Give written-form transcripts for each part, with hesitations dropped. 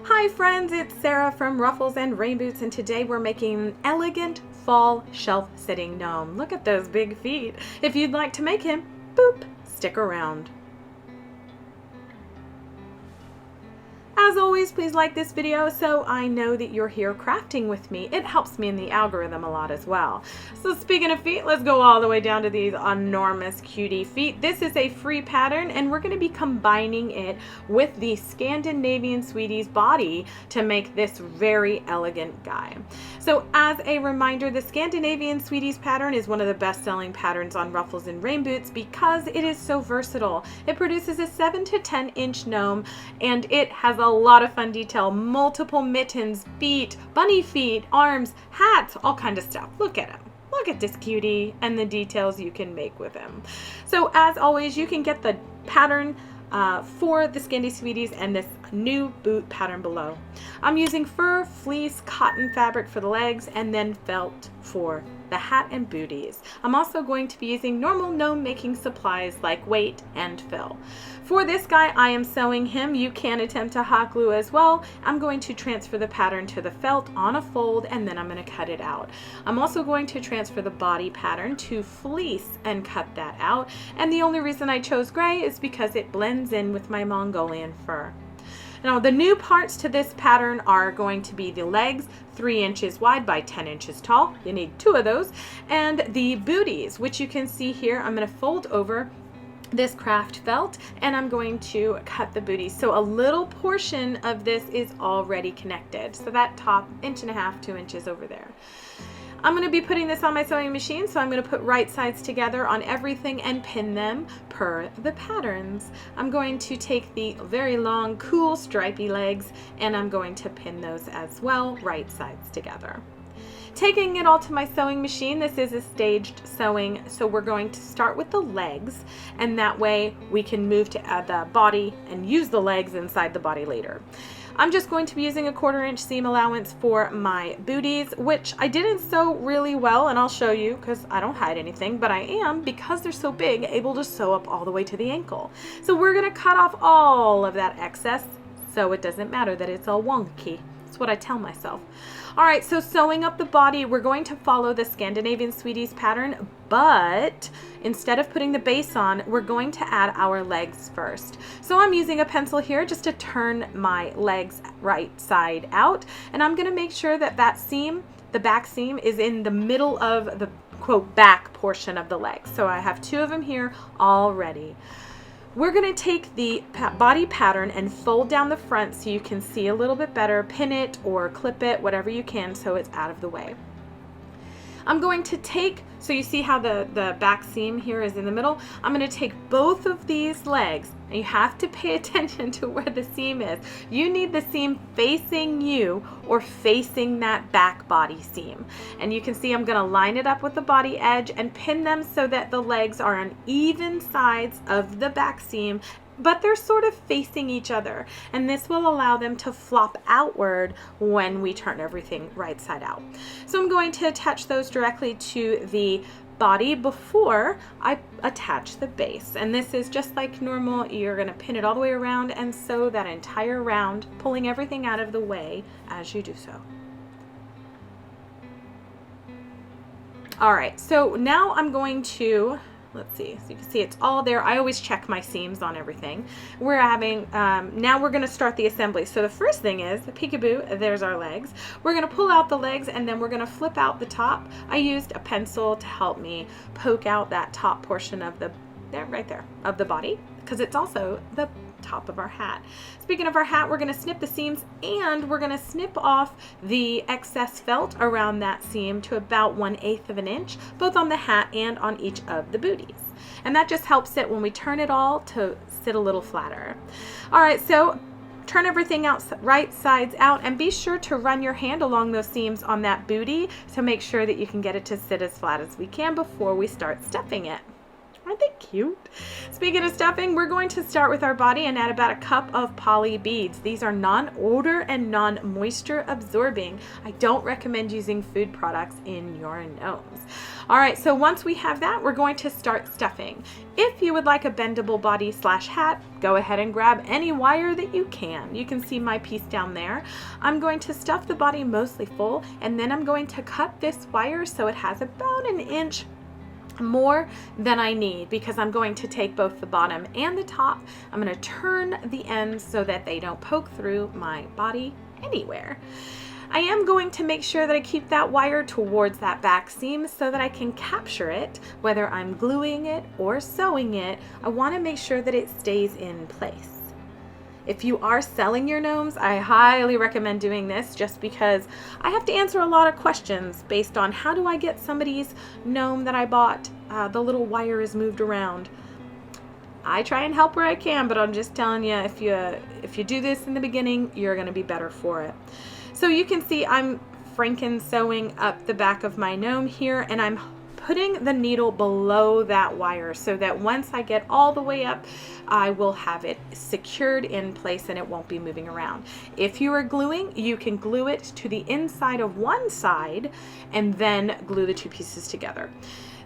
Hi friends, it's Sarah from Ruffles and Rain Boots, and today we're making an elegant fall shelf-sitting gnome. Look at those big feet. If you'd like to make him, boop, stick around. As always, please like this video so I know that you're here crafting with me. It helps me in the algorithm a lot as well. So speaking of feet, let's go all the way down to these enormous cutie feet. This is a free pattern and we're going to be combining it with the Scandinavian Sweetie's body to make this very elegant guy. So as a reminder, the Scandinavian Sweetie's pattern is one of the best-selling patterns on Ruffles and Rain Boots because it is so versatile. It produces a 7 to 10 inch gnome and it has a lot of fun detail, multiple mittens, feet, bunny feet, arms, hats, all kind of stuff. Look at him. Look at this cutie and the details you can make with him. So as always, you can get the pattern for the Scandi Sweeties and this new boot pattern below. I'm using fur, fleece, cotton fabric for the legs, and then felt for the hat and booties. I'm also going to be using normal gnome making supplies like weight and fill. For this guy, I am sewing him. You can attempt to hot glue as well. I'm going to transfer the pattern to the felt on a fold, and then I'm going to cut it out. I'm also going to transfer the body pattern to fleece and cut that out. And the only reason I chose gray is because it blends in with my Mongolian fur. Now the new parts to this pattern are going to be the legs, 3 inches wide by 10 inches tall. You need 2 of those. And the booties, which you can see here, I'm going to fold over this craft felt and I'm going to cut the booties. So a little portion of this is already connected. So that top 1.5 to 2 inches over there. I'm going to be putting this on my sewing machine, so I'm going to put right sides together on everything and pin them per the patterns. I'm going to take the very long, cool, stripy legs, and I'm going to pin those as well, right sides together. Taking it all to my sewing machine, this is a staged sewing, so we're going to start with the legs, and that way we can move to the body and use the legs inside the body later. I'm just going to be using a 1/4 inch seam allowance for my booties, which I didn't sew really well, and I'll show you because I don't hide anything, but I am, because they're so big, able to sew up all the way to the ankle. So we're going to cut off all of that excess so it doesn't matter that it's all wonky. That's what I tell myself. All right, so sewing up the body, we're going to follow the Scandinavian Sweeties pattern, but instead of putting the base on, we're going to add our legs first. So I'm using a pencil here just to turn my legs right side out, and I'm going to make sure that that seam, the back seam, is in the middle of the quote back portion of the legs. So I have 2 of them here already. We're going to take the body pattern and fold down the front so you can see a little bit better, pin it or clip it, whatever you can, so it's out of the way. I'm going to take, so you see how the back seam here is in the middle? I'm going to take both of these legs, and you have to pay attention to where the seam is. You need the seam facing you or facing that back body seam. And you can see I'm going to line it up with the body edge and pin them so that the legs are on even sides of the back seam, but they're sort of facing each other, and this will allow them to flop outward when we turn everything right side out. So I'm going to attach those directly to the body before I attach the base, and this is just like normal. You're going to pin it all the way around and sew that entire round, pulling everything out of the way as you do so. All right, so now I'm going to, let's see, so you can see it's all there. I always check my seams on everything. We're having, now we're going to start the assembly. So the first thing is, peekaboo, there's our legs. We're going to pull out the legs and then we're going to flip out the top. I used a pencil to help me poke out that top portion of the, right there, of the body, because it's also the top of our hat. Speaking of our hat, we're going to snip the seams and we're going to snip off the excess felt around that seam to about 1/8 of an inch, both on the hat and on each of the booties. And that just helps it when we turn it all to sit a little flatter. All right, so turn everything out right sides out and be sure to run your hand along those seams on that booty to make sure that you can get it to sit as flat as we can before we start stuffing it. Aren't they cute? Speaking of stuffing, we're going to start with our body and add about a cup of poly beads. These are non-odor and non-moisture absorbing. I don't recommend using food products in your gnomes. All right, so once we have that, we're going to start stuffing. If you would like a bendable body / hat, go ahead and grab any wire that you can. You can see my piece down there. I'm going to stuff the body mostly full, and then I'm going to cut this wire so it has about an inch more than I need, because I'm going to take both the bottom and the top. I'm going to turn the ends so that they don't poke through my body anywhere. I am going to make sure that I keep that wire towards that back seam so that I can capture it, whether I'm gluing it or sewing it. I want to make sure that it stays in place. If you are selling your gnomes, I highly recommend doing this, just because I have to answer a lot of questions based on how do I get somebody's gnome that I bought, the little wire is moved around. I try and help where I can, but I'm just telling you, if you do this in the beginning, you're going to be better for it. So you can see I'm Franken sewing up the back of my gnome here, and I'm putting the needle below that wire so that once I get all the way up, I will have it secured in place and it won't be moving around. If you are gluing, you can glue it to the inside of one side and then glue the two pieces together.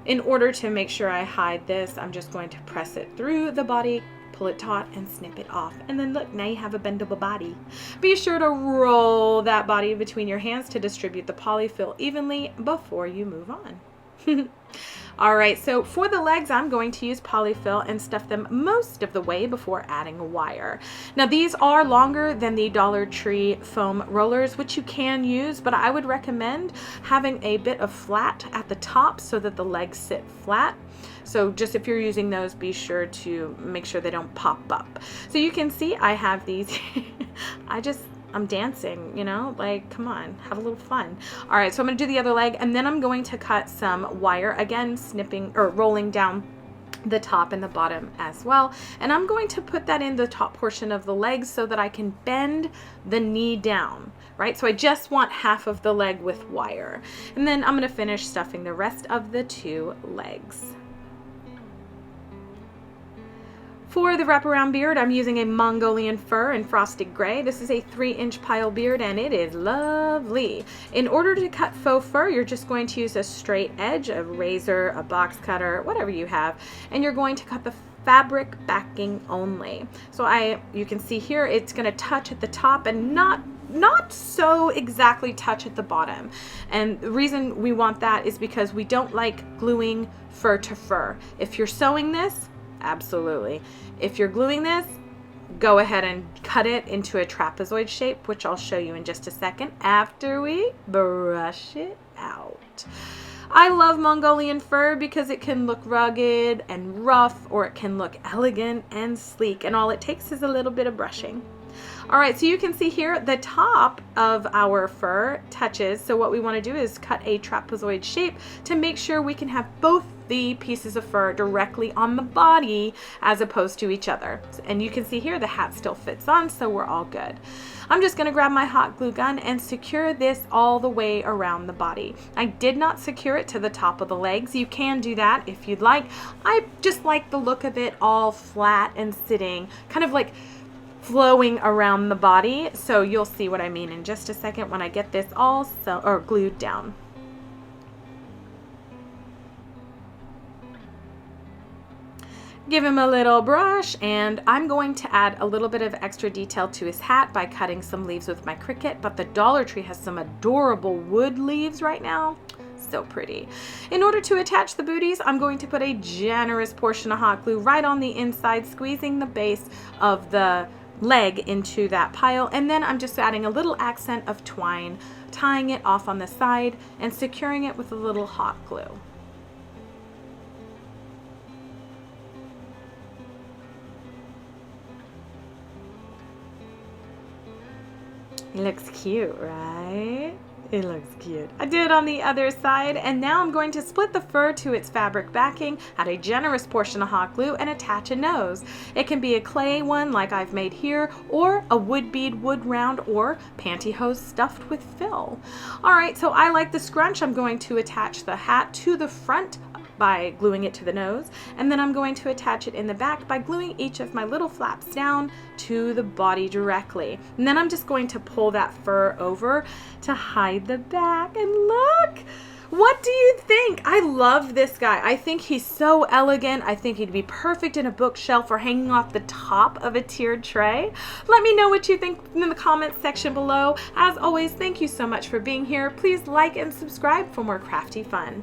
In order to make sure I hide this, I'm just going to press it through the body, pull it taut, and snip it off. And then look, now you have a bendable body. Be sure to roll that body between your hands to distribute the polyfill evenly before you move on. All right, so for the legs, I'm going to use polyfill and stuff them most of the way before adding wire. Now, these are longer than the Dollar Tree foam rollers, which you can use, but I would recommend having a bit of flat at the top so that the legs sit flat. So just if you're using those, be sure to make sure they don't pop up. So you can see I have these. I'm dancing, you know, like, come on, have a little fun. All right, so I'm going to do the other leg, and then I'm going to cut some wire, again, snipping or rolling down the top and the bottom as well. And I'm going to put that in the top portion of the legs so that I can bend the knee down, right? So I just want half of the leg with wire. And then I'm going to finish stuffing the rest of the two legs. For the wraparound beard, I'm using a Mongolian fur in frosted gray. This is a 3-inch pile beard, and it is lovely. In order to cut faux fur, you're just going to use a straight edge, a razor, a box cutter, whatever you have, and you're going to cut the fabric backing only. So you can see here, it's going to touch at the top and not so exactly touch at the bottom. And the reason we want that is because we don't like gluing fur to fur. If you're sewing this, absolutely. If you're gluing this, go ahead and cut it into a trapezoid shape, which I'll show you in just a second after we brush it out. I love Mongolian fur because it can look rugged and rough, or it can look elegant and sleek, and all it takes is a little bit of brushing. All right, so you can see here the top of our fur touches. So what we want to do is cut a trapezoid shape to make sure we can have both the pieces of fur directly on the body as opposed to each other. And you can see here the hat still fits on, so we're all good. I'm just going to grab my hot glue gun and secure this all the way around the body. I did not secure it to the top of the legs. You can do that if you'd like. I just like the look of it all flat and sitting, kind of like flowing around the body. So you'll see what I mean in just a second when I get this all glued down. Give him a little brush, and I'm going to add a little bit of extra detail to his hat by cutting some leaves with my Cricut, but the Dollar Tree has some adorable wood leaves right now. So pretty. In order to attach the booties, I'm going to put a generous portion of hot glue right on the inside, squeezing the base of the leg into that pile, and then I'm just adding a little accent of twine, tying it off on the side and securing it with a little hot glue. It looks cute, right? It looks cute. I did it on the other side, and now I'm going to split the fur to its fabric backing, add a generous portion of hot glue, and attach a nose. It can be a clay one like I've made here, or a wood bead wood round, or pantyhose stuffed with fill. All right, so I like the scrunch. I'm going to attach the hat to the front by gluing it to the nose, and then I'm going to attach it in the back by gluing each of my little flaps down to the body directly. And then I'm just going to pull that fur over to hide the back. And look! What do you think? I love this guy. I think he's so elegant. I think he'd be perfect in a bookshelf or hanging off the top of a tiered tray. Let me know what you think in the comments section below. As always, thank you so much for being here. Please like and subscribe for more crafty fun.